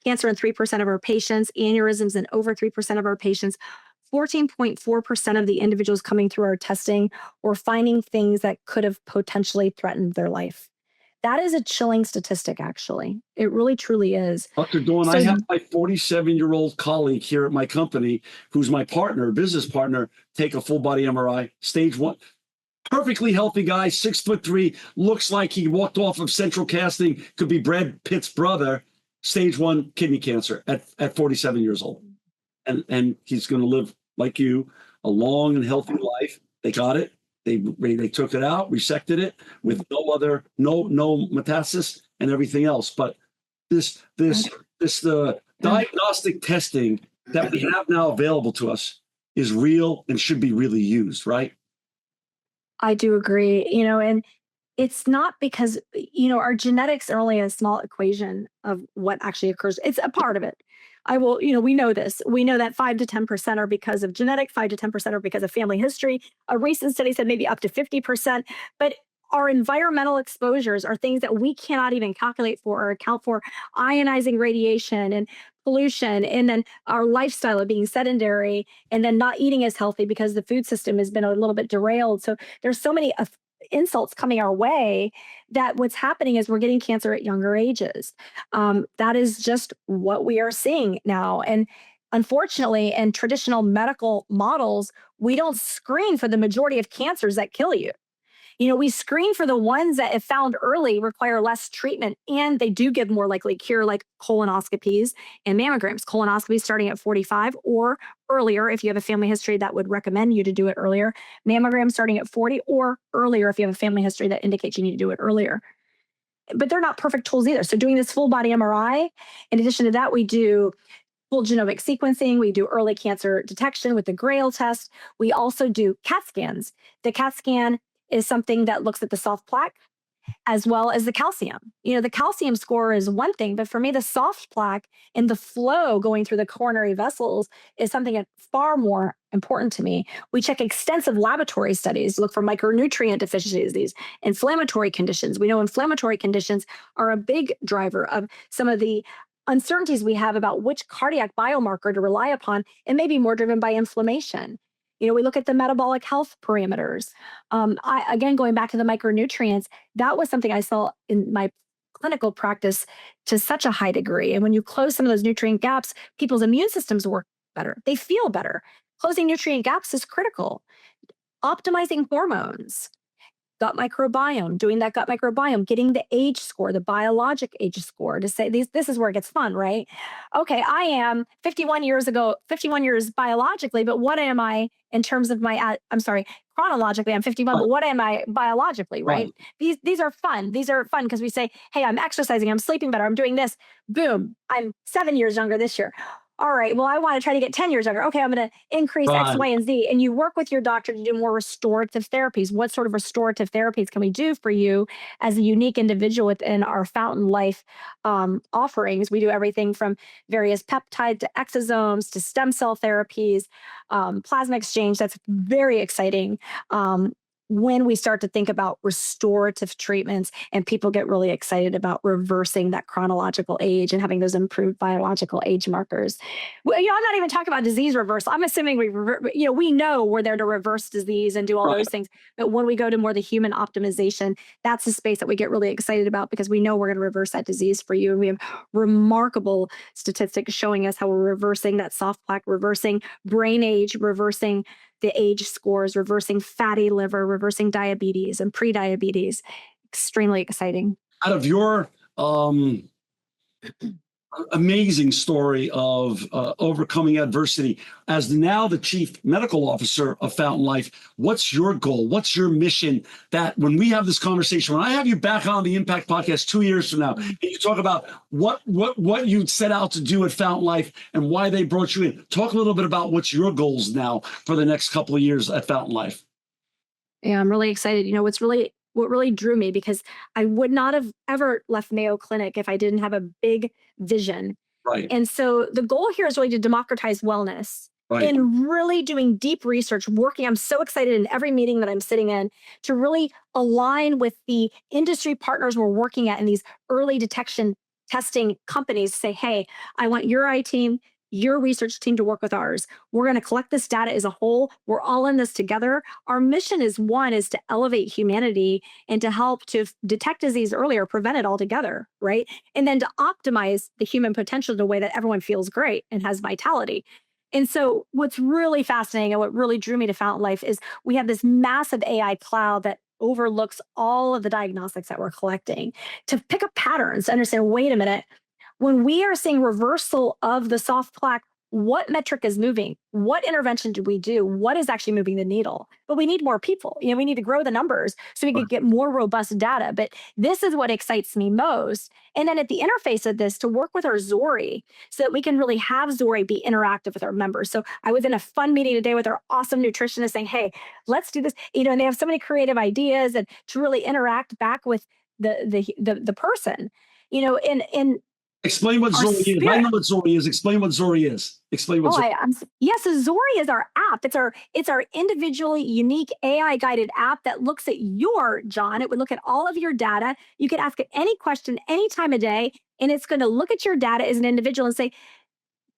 cancer in 3% of our patients, aneurysms in over 3% of our patients. 14.4% of the individuals coming through our testing were finding things that could have potentially threatened their life. That is a chilling statistic, actually. It really, truly is. Dr. Dawn, I have my 47-year-old colleague here at my company, who's my partner, business partner, take a full body MRI, stage 1. Perfectly healthy guy, 6'3", looks like he walked off of Central Casting, could be Brad Pitt's brother, stage 1 kidney cancer at 47 years old. And he's going to live like you, a long and healthy life. They got it. They took it out, resected it with no metastasis and everything else. But the diagnostic testing that we have now available to us is real and should be really used, right? I do agree, and it's not because, our genetics are only a small equation of what actually occurs. It's a part of it. We know this. We know that 5 to 10% are because of genetic, 5 to 10% are because of family history. A recent study said maybe up to 50%. But our environmental exposures are things that we cannot even calculate for or account for. Ionizing radiation and pollution, and then our lifestyle of being sedentary and then not eating as healthy because the food system has been a little bit derailed. So there's so many insults coming our way that what's happening is we're getting cancer at younger ages. That is just what we are seeing now. And unfortunately, in traditional medical models, we don't screen for the majority of cancers that kill you. We screen for the ones that, if found early, require less treatment, and they do give more likely cure, like colonoscopies and mammograms. Colonoscopies starting at 45 or earlier if you have a family history that would recommend you to do it earlier. Mammograms starting at 40 or earlier if you have a family history that indicates you need to do it earlier. But they're not perfect tools either. So doing this full body MRI, in addition to that, we do full genomic sequencing. We do early cancer detection with the GRAIL test. We also do CAT scans. The CAT scan is something that looks at the soft plaque as well as the calcium. The calcium score is one thing, but for me, the soft plaque and the flow going through the coronary vessels is something that's far more important to me. We check extensive laboratory studies, look for micronutrient deficiencies, these inflammatory conditions. We know inflammatory conditions are a big driver of some of the uncertainties we have about which cardiac biomarker to rely upon, and maybe more driven by inflammation. We look at the metabolic health parameters. Again, going back to the micronutrients, that was something I saw in my clinical practice to such a high degree. And when you close some of those nutrient gaps, people's immune systems work better. They feel better. Closing nutrient gaps is critical. Optimizing hormones, gut microbiome, doing that gut microbiome, getting the age score, the biologic age score to say this is where it gets fun, right? Okay, I am 51 years biologically, but what am I in terms of chronologically, I'm 51, but what am I biologically, right? These are fun. These are fun because we say, hey, I'm exercising, I'm sleeping better, I'm doing this. Boom, I'm 7 years younger this year. All right, well, I want to try to get 10 years younger. Okay, I'm going to increase X, Y, and Z. And you work with your doctor to do more restorative therapies. What sort of restorative therapies can we do for you as a unique individual within our Fountain Life offerings? We do everything from various peptide to exosomes to stem cell therapies, plasma exchange. That's very exciting. When we start to think about restorative treatments and people get really excited about reversing that chronological age and having those improved biological age markers. Well, I'm not even talking about disease reversal. I'm assuming we know we're there to reverse disease and do all those things. But when we go to more the human optimization, that's the space that we get really excited about because we know we're going to reverse that disease for you. And we have remarkable statistics showing us how we're reversing that soft plaque, reversing brain age, reversing the age scores, reversing fatty liver, reversing diabetes and prediabetes. Extremely exciting. Out of your amazing story of overcoming adversity, as now the chief medical officer of Fountain Life, what's your goal? What's your mission that when we have this conversation, when I have you back on the Impact Podcast 2 years from now, and you talk about what you set out to do at Fountain Life and why they brought you in, talk a little bit about what's your goals now for the next couple of years at Fountain Life. Yeah, I'm really excited. What's really what really drew me, because I would not have ever left Mayo Clinic if I didn't have a big vision. Right. And so the goal here is really to democratize wellness. Right. And really doing deep research, working. I'm so excited in every meeting that I'm sitting in to really align with the industry partners we're working at in these early detection testing companies to say, hey, I want your I team, your research team to work with ours. We're going to collect this data as a whole. We're all in this together. Our mission is to elevate humanity and to help to detect disease earlier, prevent it altogether, right? And then to optimize the human potential in a way that everyone feels great and has vitality. And so what's really fascinating and what really drew me to Fountain Life is we have this massive AI cloud that overlooks all of the diagnostics that we're collecting to pick up patterns, to understand, wait a minute, when we are seeing reversal of the soft plaque, what metric is moving? What intervention do we do? What is actually moving the needle? But we need more people. We need to grow the numbers so we can get more robust data. But this is what excites me most. And then at the interface of this, to work with our Zori so that we can really have Zori be interactive with our members. So I was in a fun meeting today with our awesome nutritionist saying, hey, let's do this. And they have so many creative ideas and to really interact back with the person, and explain what Zori is. I know what Zori is. Explain what Zori is. Explain what Zori is. Yes, so Zori is our app. It's our individually unique AI-guided app that looks at John. It would look at all of your data. You could ask it any question, any time of day, and it's going to look at your data as an individual and say,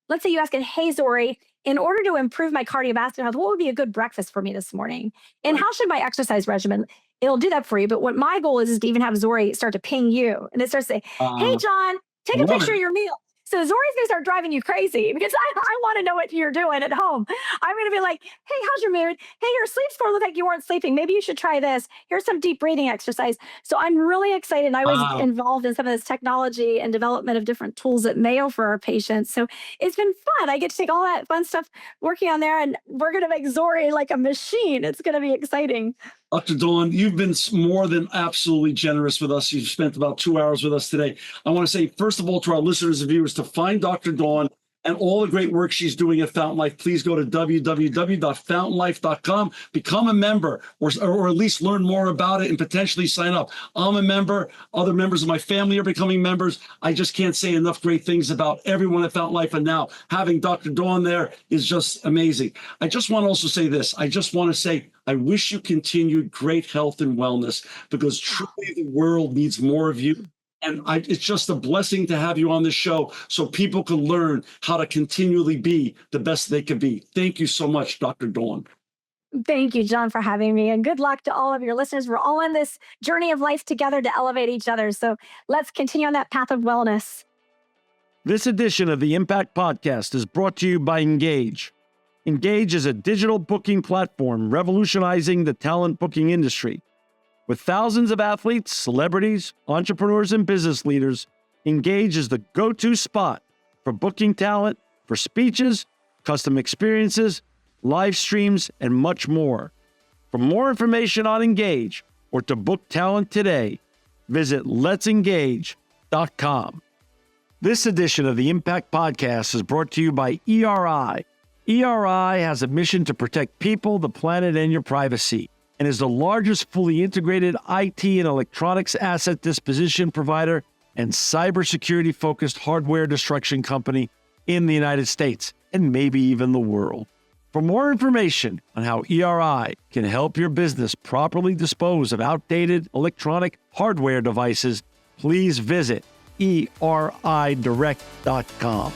let's say you ask it, hey, Zori, in order to improve my cardiovascular health, what would be a good breakfast for me this morning? And how should my exercise regimen? It'll do that for you. But what my goal is to even have Zori start to ping you. And it starts to say, hey, John, take a picture of your meal. So Zori's going to start driving you crazy because I want to know what you're doing at home. I'm going to be like, hey, how's your mood? Hey, your sleep score looked like you weren't sleeping. Maybe you should try this. Here's some deep breathing exercise. So I'm really excited. And I was involved in some of this technology and development of different tools at Mayo for our patients. So it's been fun. I get to take all that fun stuff working on there, and we're going to make Zori like a machine. It's going to be exciting. Dr. Dawn, you've been more than absolutely generous with us. You've spent about 2 hours with us today. I want to say, first of all, to our listeners and viewers, to find Dr. Dawn and all the great work she's doing at Fountain Life, please go to www.fountainlife.com, become a member, or at least learn more about it and potentially sign up. I'm a member. Other members of my family are becoming members. I just can't say enough great things about everyone at Fountain Life. And now having Dr. Dawn there is just amazing. I just want to also say this. I just want to say, I wish you continued great health and wellness, because truly the world needs more of you. And it's just a blessing to have you on the show so people can learn how to continually be the best they can be. Thank you so much, Dr. Dawn. Thank you, John, for having me. And good luck to all of your listeners. We're all in this journey of life together to elevate each other. So let's continue on that path of wellness. This edition of the Impact Podcast is brought to you by Engage. Engage is a digital booking platform revolutionizing the talent booking industry. With thousands of athletes, celebrities, entrepreneurs, and business leaders, Engage is the go-to spot for booking talent, for speeches, custom experiences, live streams, and much more. For more information on Engage or to book talent today, visit letsengage.com. This edition of the Impact Podcast is brought to you by ERI. ERI has a mission to protect people, the planet, and your privacy, and is the largest fully integrated IT and electronics asset disposition provider and cybersecurity-focused hardware destruction company in the United States, and maybe even the world. For more information on how ERI can help your business properly dispose of outdated electronic hardware devices, please visit eridirect.com.